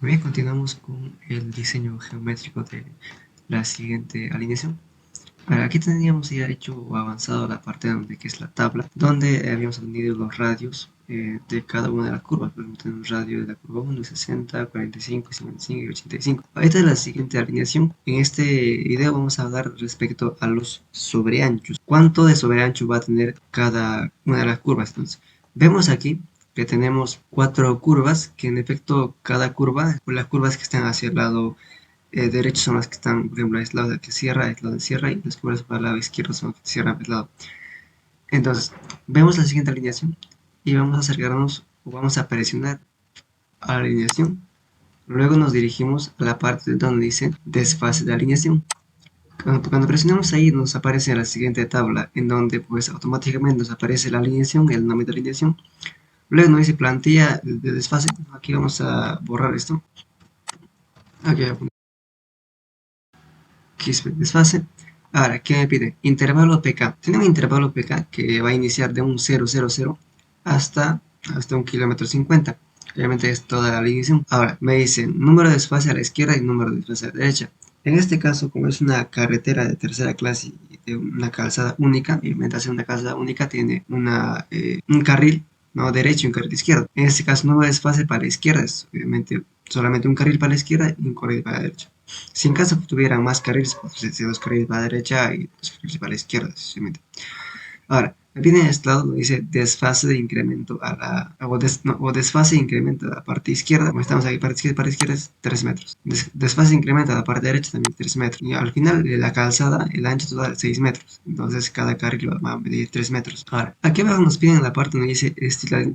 Bien, continuamos con el diseño geométrico de la siguiente alineación. Aquí teníamos ya hecho o avanzado la parte donde que es la tabla, donde habíamos unido los radios de cada una de las curvas. Por ejemplo, tenemos radio de la curva 1, 60, 45, 55 y 85. Esta es la siguiente alineación. En este video vamos a hablar respecto a los sobreanchos. ¿Cuánto de sobreancho va a tener cada una de las curvas? Entonces, vemos aquí que tenemos cuatro curvas, que en efecto cada curva, las curvas que están hacia el lado derecho son las que están, por ejemplo, aislado de que cierra, aislado de cierra, y las curvas para el lado izquierdo son las que cierran aislado. Entonces, vemos la siguiente alineación y vamos a acercarnos o vamos a presionar a la alineación. Luego nos dirigimos a la parte donde dice desfase de alineación. Cuando presionamos ahí nos aparece la siguiente tabla en donde pues automáticamente nos aparece la alineación, el nombre de la alineación. Luego nos dice plantilla de desfase. Aquí vamos a borrar esto. Aquí voy a poner desfase. Ahora, ¿qué me pide? Intervalo PK. Tiene un intervalo PK que va a iniciar de un 000 hasta un kilómetro 50. Obviamente es toda la alineación. Ahora, me dicen número de desfase a la izquierda y número de desfase a la derecha. En este caso, como es una carretera de tercera clase y de una calzada única, y mientras sea una calzada única tiene un carril, ¿no?, derecho y un carril izquierdo. En este caso, no hay desfase para la izquierda, es obviamente solamente un carril para la izquierda y un carril para la derecha. Si en caso tuvieran más carriles, pues sería dos carriles para la derecha y dos carriles para la izquierda, simplemente. Ahora, me piden en este lado dice desfase de incremento a o desfase de incremento a la parte izquierda, como estamos aquí, para izquierda es 3 metros. Desfase de incremento a la parte derecha también 3 metros. Y al final, la calzada, el ancho total es 6 metros. Entonces, cada carril va a medir 3 metros. Ahora, aquí abajo nos piden en la parte donde dice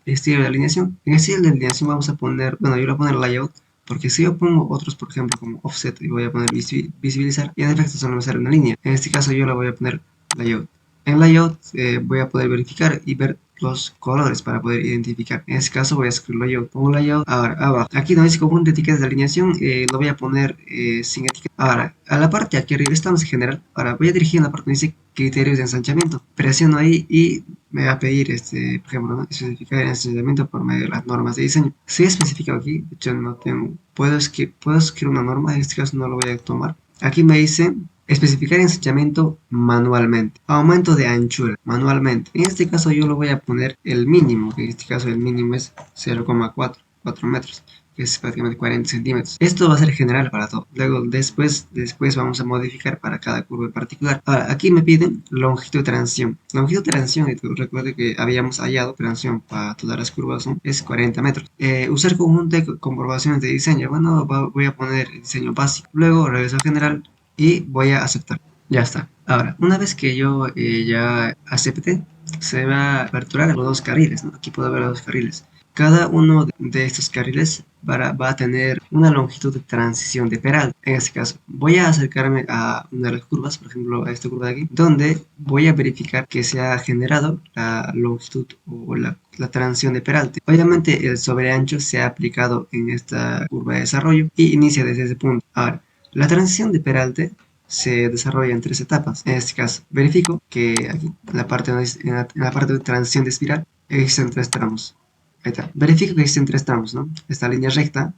estilo de alineación. En estilo de alineación vamos a poner, bueno, yo voy a poner layout. Porque si yo pongo otros, por ejemplo, como offset y voy a poner visibilizar, y en efecto solo me sale una línea. En este caso yo la voy a poner layout. En layout voy a poder verificar y ver los colores para poder identificar. En este caso voy a escribir layout. Pongo layout. Ahora, abajo. Aquí donde dice conjunto de etiquetas de alineación, lo voy a poner sin etiqueta. Ahora, a la parte aquí arriba estamos en general. Ahora voy a dirigir en la parte donde dice criterios de ensanchamiento. Presiono ahí y me va a pedir, por ejemplo, ¿no?, especificar el ensanchamiento por medio de las normas de diseño. Si he especificado aquí, de hecho no tengo, puedo escribir una norma, en este caso no lo voy a tomar. Aquí me dice especificar ensanchamiento manualmente. Aumento de anchura manualmente. En este caso yo lo voy a poner el mínimo, que en este caso el mínimo es 0,4 metros, que es prácticamente 40 centímetros. Esto va a ser general para todo. Luego después vamos a modificar para cada curva en particular. Ahora, aquí me piden longitud de transición. Longitud de transición, recuerde que habíamos hallado transición para todas las curvas, ¿no?, es 40 metros. Usar conjunto de comprobaciones de diseño. Bueno, voy a poner el diseño básico. Luego regreso a general y voy a aceptar. Ya está. Ahora, una vez que yo ya acepte, se va a aperturar los dos carriles, ¿no? Aquí puedo ver los dos carriles. Cada uno de estos carriles va a tener una longitud de transición de Peral. En este caso, voy a acercarme a una de las curvas, por ejemplo, a esta curva de aquí, donde voy a verificar que se ha generado la longitud o la transición de Peralte. Obviamente, el sobreancho se ha aplicado en esta curva de desarrollo y inicia desde ese punto. Ahora, la transición de Peralte se desarrolla en tres etapas. En este caso, verifico que aquí, en la parte de transición de espiral, existen tres tramos. Ahí está. Verifico que existen tres tramos, ¿no? Esta línea recta,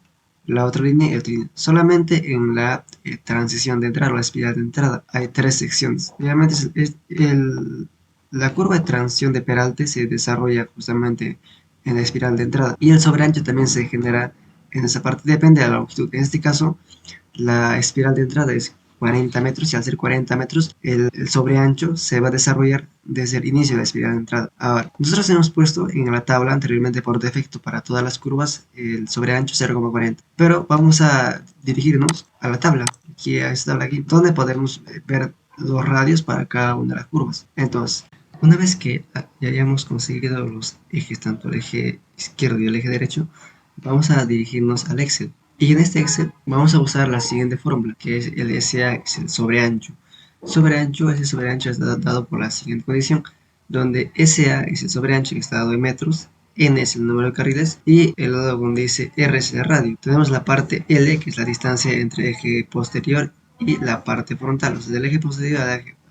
la otra línea y otra línea. Solamente en la transición de entrada o la espiral de entrada hay tres secciones. Obviamente, la curva de transición de Peralte se desarrolla justamente en la espiral de entrada y el sobreancho también se genera en esa parte. Depende de la longitud. En este caso, la espiral de entrada es 40 metros y al ser 40 metros el sobreancho se va a desarrollar desde el inicio de la espiral de entrada. Ahora, nosotros hemos puesto en la tabla anteriormente por defecto para todas las curvas el sobreancho 0,40, pero vamos a dirigirnos a la tabla, aquí a esta tabla aquí, donde podemos ver los radios para cada una de las curvas. Entonces, una vez que ya hayamos conseguido los ejes, tanto el eje izquierdo y el eje derecho, vamos a dirigirnos al Excel. Y en este Excel vamos a usar la siguiente fórmula, que es el SA, es el sobreancho. Ese sobreancho es dado por la siguiente condición, donde SA es el sobreancho que está dado en metros, N es el número de carriles y el lado donde dice R es el radio. Tenemos la parte L, que es la distancia entre eje posterior y la parte frontal. O sea, del eje posterior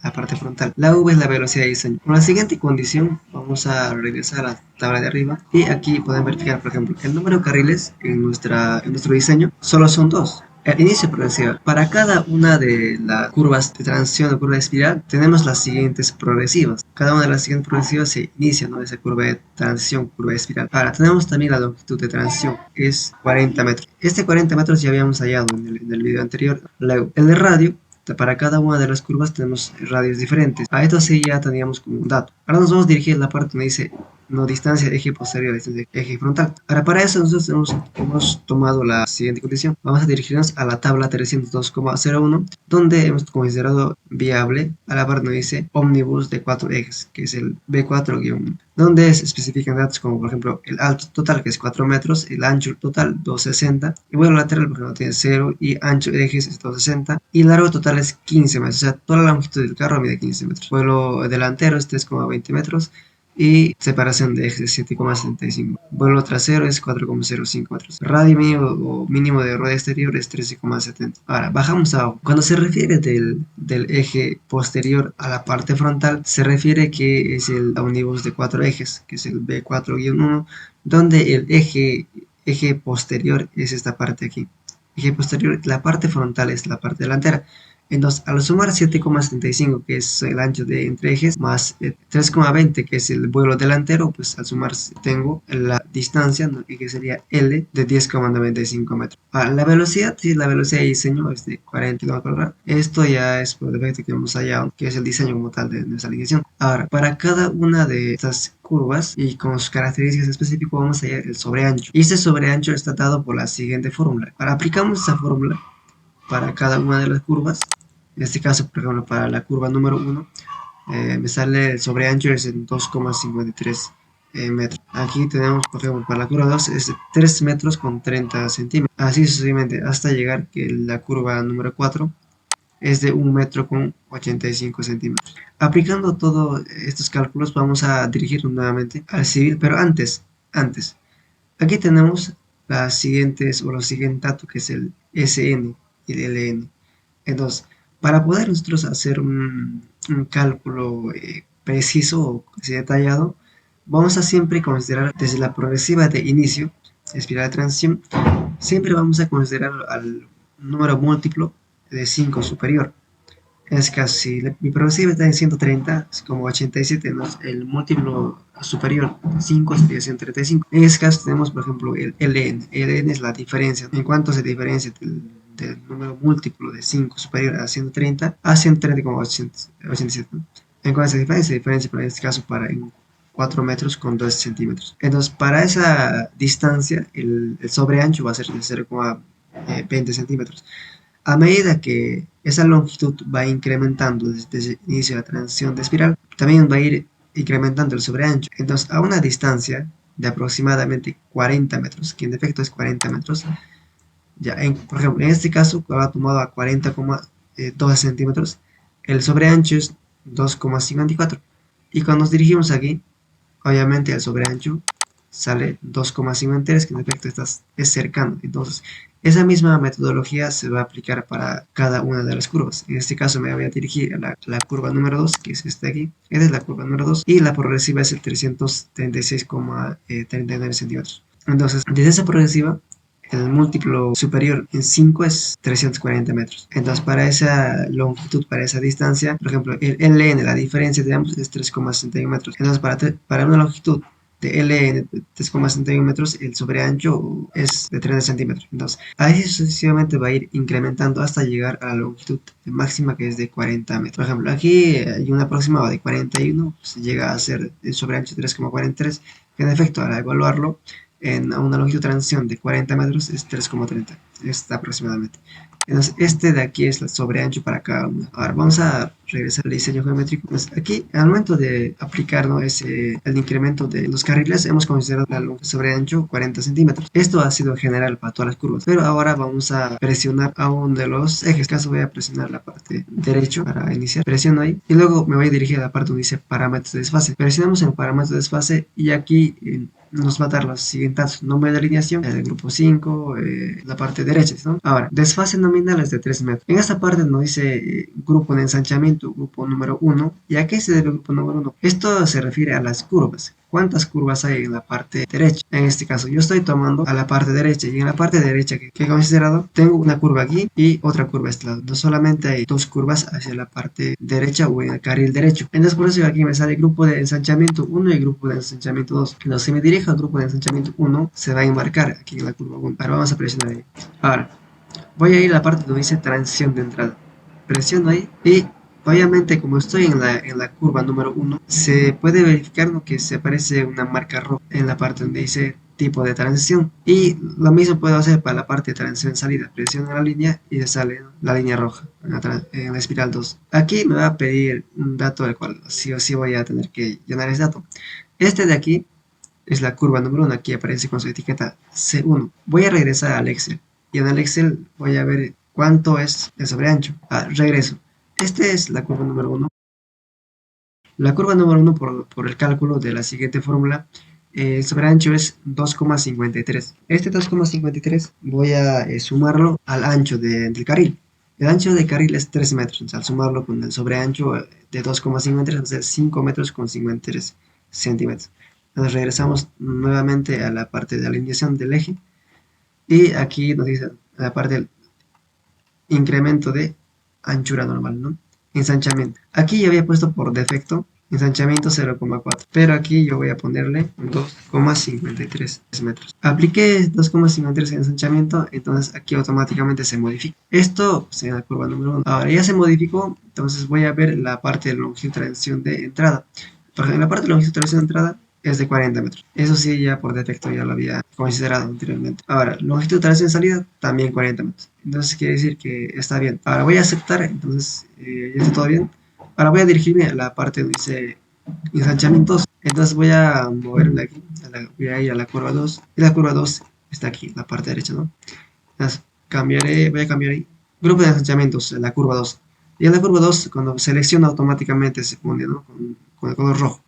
la parte frontal. La V es la velocidad de diseño. Con la siguiente condición vamos a regresar a la tabla de arriba y aquí pueden verificar, por ejemplo, el número de carriles en nuestro diseño solo son dos. El inicio progresivo. Para cada una de las curvas de transición o curva de espiral tenemos las siguientes progresivas. Cada una de las siguientes progresivas se inicia, ¿no? Esa curva de transición, curva de espiral. Ahora tenemos también la longitud de transición, que es 40 metros. Este 40 metros ya habíamos hallado en el video anterior. Luego, el de radio. Para cada una de las curvas tenemos radios diferentes. A esto sí ya teníamos como un dato. Ahora nos vamos a dirigir a la parte donde dice no distancia eje posterior, distancia eje frontal. Ahora para eso nosotros hemos tomado la siguiente condición. Vamos a dirigirnos a la tabla 302,01 donde hemos considerado viable a la parte donde dice ómnibus de 4 ejes, que es el B4-1, donde se especifican datos como por ejemplo el alto total, que es 4 metros, el ancho total 260, y vuelo lateral por ejemplo tiene 0 y ancho de ejes es 260 y largo total es 15 metros, o sea toda la longitud del carro mide 15 metros. Vuelo delantero es 3,20 metros y separación de ejes 7,75. Vuelo trasero es 4,05 metros. Radio mínimo o mínimo de rueda exterior es 13,70. Ahora, bajamos abajo. Cuando se refiere del eje posterior a la parte frontal, se refiere que es el ómnibus de 4 ejes, que es el B4-1, donde el eje posterior es esta parte aquí. Eje posterior, la parte frontal es la parte delantera. Entonces, al sumar 7,75, que es el ancho de entre ejes, más 3,20, que es el vuelo delantero, pues al sumar tengo la distancia, ¿no? Que sería L de 10,95 metros. La velocidad, sí, la velocidad de diseño es de 40 km/h. Esto ya es por defecto que hemos hallado, que es el diseño como tal de nuestra alineación. Ahora, para cada una de estas curvas y con sus características específicas vamos a hallar el sobreancho. Y este sobreancho está dado por la siguiente fórmula. Ahora aplicamos esa fórmula para cada una de las curvas. En este caso, por ejemplo, para la curva número 1, me sale el sobreancho es en 2,53 metros. Aquí tenemos, por ejemplo, para la curva 2 es de 3 metros con 30 centímetros. Así sucesivamente hasta llegar que la curva número 4 es de 1 metro con 85 centímetros. Aplicando todos estos cálculos vamos a dirigirnos nuevamente al civil, pero antes, aquí tenemos las siguientes o los siguientes datos que es el SN y el LN. Entonces, para poder nosotros hacer un cálculo preciso o detallado, vamos a siempre considerar desde la progresiva de inicio, espiral de transición, siempre vamos a considerar al número múltiplo de 5 superior. En este caso, si mi progresiva está en 130, es como 87, ¿no? El múltiplo superior 5 sería 135. En este caso tenemos, por ejemplo, el LN. LN es la diferencia. En cuanto se diferencia del número múltiplo de 5 superior a 130 a 130,87, ¿no? En cuanto se diferencia en este caso para en 4 metros con 2 centímetros. Entonces, para esa distancia, el sobreancho va a ser de 0,20 centímetros. A medida que esa longitud va incrementando desde el inicio de la transición de espiral, también va a ir incrementando el sobreancho. Entonces, a una distancia de aproximadamente 40 metros, que en efecto es 40 metros, ya por ejemplo, en este caso, ha tomado a 40,12 centímetros, el sobreancho es 2,54. Y cuando nos dirigimos aquí, obviamente el sobreancho sale 2,53, que en efecto es cercano. Entonces, esa misma metodología se va a aplicar para cada una de las curvas. En este caso me voy a dirigir a la curva número 2, que es esta aquí. Esta es la curva número 2 y la progresiva es el 336,39 centímetros. Entonces, desde esa progresiva, el múltiplo superior en 5 es 340 metros. Entonces, para esa longitud, para esa distancia, por ejemplo, el LN, la diferencia de ambos es 3,61 metros. Entonces, para una longitud de LN de 3,61 metros, el sobreancho es de 30 centímetros. Entonces, así sucesivamente va a ir incrementando hasta llegar a la longitud máxima que es de 40 metros. Por ejemplo, aquí hay una aproximada de 41, pues llega a ser el sobreancho 3,43, que en efecto, al evaluarlo, en una longitud de transición de 40 metros es 3,30, está aproximadamente. Entonces, este de aquí es el sobreancho para cada uno. Ahora, vamos a regresar al diseño geométrico. Pues aquí, al momento de aplicar, ¿no? el incremento de los carriles, hemos considerado la longitud sobreancho 40 centímetros. Esto ha sido general para todas las curvas, pero ahora vamos a presionar a uno de los ejes. En este caso voy a presionar la parte derecha para iniciar. Presiono ahí y luego me voy a dirigir a la parte donde dice parámetros de desfase. Presionamos en parámetros de desfase y aquí nos va a dar los siguientes datos: nombre de alineación, el grupo 5, la parte derecha, ¿no? Ahora, desfase nominal es de 3 metros. En esta parte nos dice grupo de ensanchamiento, grupo número 1. ¿Y a qué se debe el grupo número 1? Esto se refiere a las curvas. ¿Cuántas curvas hay en la parte derecha? En este caso, yo estoy tomando a la parte derecha, y en la parte derecha que he considerado, tengo una curva aquí y otra curva a este lado. No solamente hay dos curvas hacia la parte derecha o en el carril derecho. Entonces, por eso aquí me sale grupo de ensanchamiento 1 y grupo de ensanchamiento 2. Entonces, si me dirijo al grupo de ensanchamiento 1, se va a enmarcar aquí en la curva 1. Ahora vamos a presionar ahí. Ahora, voy a ir a la parte donde dice transición de entrada. Presiono ahí y obviamente como estoy en la curva número 1, se puede verificar, ¿no?, que se aparece una marca roja en la parte donde dice tipo de transición. Y lo mismo puedo hacer para la parte de transición salida. Presiono la línea y se sale, ¿no?, la línea roja en la espiral 2. Aquí me va a pedir un dato del cual sí o sí voy a tener que llenar ese dato. Este de aquí es la curva número 1, aquí aparece con su etiqueta C1. Voy a regresar al Excel y en el Excel voy a ver cuánto es el sobreancho. Regreso. Esta es la curva número 1. La curva número 1 por el cálculo de la siguiente fórmula, el sobreancho es 2,53. Este 2,53 voy a sumarlo al ancho del carril. El ancho del carril es 3 metros, entonces al sumarlo con el sobreancho de 2,53 va a ser 5 metros con 53 centímetros. Entonces regresamos nuevamente a la parte de alineación del eje y aquí nos dice la parte del incremento de anchura normal, ¿no? Ensanchamiento. Aquí yo había puesto por defecto ensanchamiento 0,4, pero aquí yo voy a ponerle 2,53 metros. Apliqué 2,53 en ensanchamiento, entonces aquí automáticamente se modifica. Esto será la curva número 1. Ahora ya se modificó, entonces voy a ver la parte de longitud de transición de entrada. Por ejemplo, en la parte de longitud de transición de entrada es de 40 metros. Eso sí, ya por defecto ya lo había considerado anteriormente. Ahora, longitud de transición de salida también 40 metros. Entonces quiere decir que está bien. Ahora voy a aceptar, entonces ya está todo bien. Ahora voy a dirigirme a la parte donde dice ensanchamientos. Entonces voy a moverme aquí, voy a ir a la curva 2. Y la curva 2 está aquí, en la parte derecha, ¿no? Entonces voy a cambiar ahí. Grupo de ensanchamientos, la curva 2. Y en la curva 2, cuando selecciono automáticamente se pone, ¿no?, con el color rojo.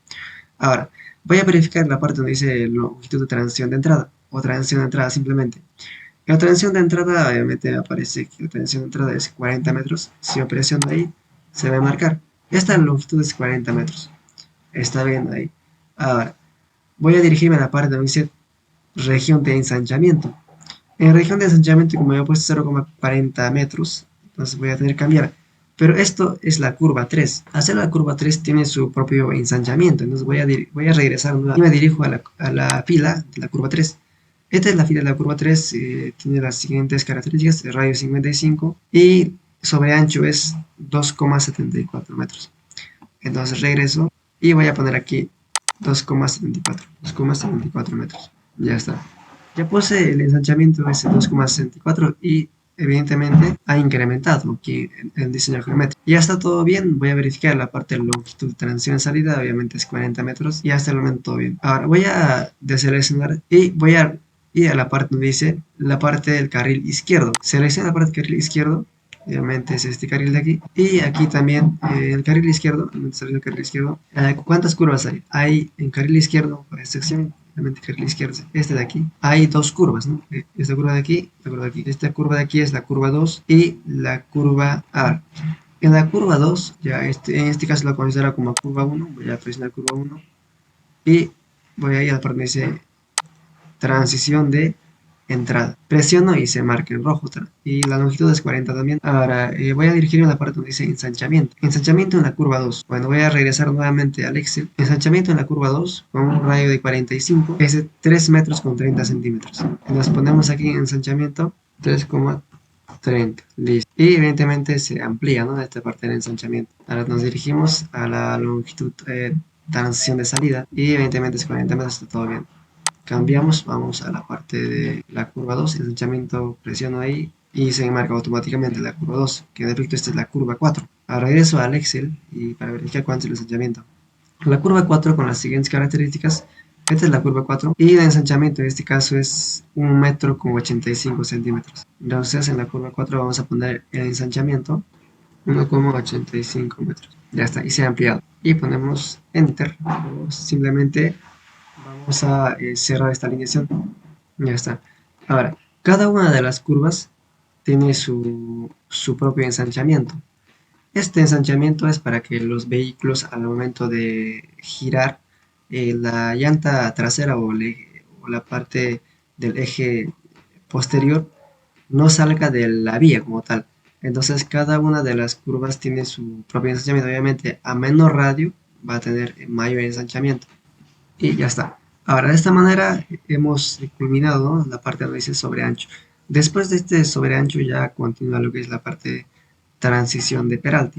Ahora, voy a verificar la parte donde dice longitud de transición de entrada, o transición de entrada simplemente. En la transición de entrada, obviamente aparece que la transición de entrada es 40 metros. Si yo presiono ahí, se va a marcar. Esta longitud es 40 metros. Está bien ahí. Ahora, voy a dirigirme a la parte donde dice región de ensanchamiento. En región de ensanchamiento, como he puesto 0,40 metros, entonces voy a tener que cambiar. Pero esto es la curva 3. Hacer la curva 3 tiene su propio ensanchamiento. Entonces voy a regresar y me dirijo a la fila de la curva 3. Esta es la fila de la curva 3. Tiene las siguientes características: el radio 55 y sobre ancho es 2,74 metros. Entonces regreso y voy a poner aquí 2,74 metros. Ya está. Ya puse el ensanchamiento ese 2,64 y evidentemente ha incrementado aquí en el diseño geométrico. Ya está todo bien. Voy a verificar la parte de longitud de transición salida. Obviamente es 40 metros y hasta el momento todo bien. Ahora voy a deseleccionar y voy a ir a la parte donde dice la parte del carril izquierdo. Selecciona la parte del carril izquierdo. Obviamente es este carril de aquí. Y aquí también el carril izquierdo. El carril izquierdo. ¿Cuántas curvas hay? Hay en carril izquierdo, por esta sección, obviamente carril izquierdo, este de aquí. Hay dos curvas, ¿no? Esta curva de aquí, esta curva de aquí. Esta curva de aquí es la curva 2 y la curva A. En la curva 2, ya en este caso lo considero como curva 1. Voy a presionar curva 1 y voy a ir a la parte donde dice transición de entrada. Presiono y se marca en rojo. Y la longitud es 40 también. Ahora voy a dirigirme a la parte donde dice ensanchamiento. Ensanchamiento en la curva 2. Bueno, voy a regresar nuevamente al Excel. Ensanchamiento en la curva 2 con un radio de 45 es de 3 metros con 30 centímetros. Nos ponemos aquí en ensanchamiento 3,30. Listo. Y evidentemente se amplía, ¿no?, esta parte del ensanchamiento. Ahora nos dirigimos a la longitud transición de salida y evidentemente es 40 metros. Está todo bien. Cambiamos, vamos a la parte de la curva 2, ensanchamiento, presiono ahí y se enmarca automáticamente la curva 2, que en efecto esta es la curva 4. Ahora regreso al Excel y para verificar cuánto es el ensanchamiento. La curva 4 con las siguientes características. Esta es la curva 4 y el ensanchamiento en este caso es 1 metro con 85 centímetros. Entonces en la curva 4 vamos a poner el ensanchamiento 1,85 metros. Ya está, y se ha ampliado. Y ponemos Enter o simplemente vamos a cerrar esta alineación. Ya está. Ahora, cada una de las curvas tiene su propio ensanchamiento. Este ensanchamiento es para que los vehículos al momento de girar la llanta trasera o la parte del eje posterior no salga de la vía como tal. Entonces cada una de las curvas tiene su propio ensanchamiento. Obviamente a menor radio va a tener mayor ensanchamiento. Y ya está. Ahora de esta manera hemos culminado, ¿no?, la parte donde dice sobre ancho. Después de este sobre ancho ya continúa lo que es la parte de transición de Peralta.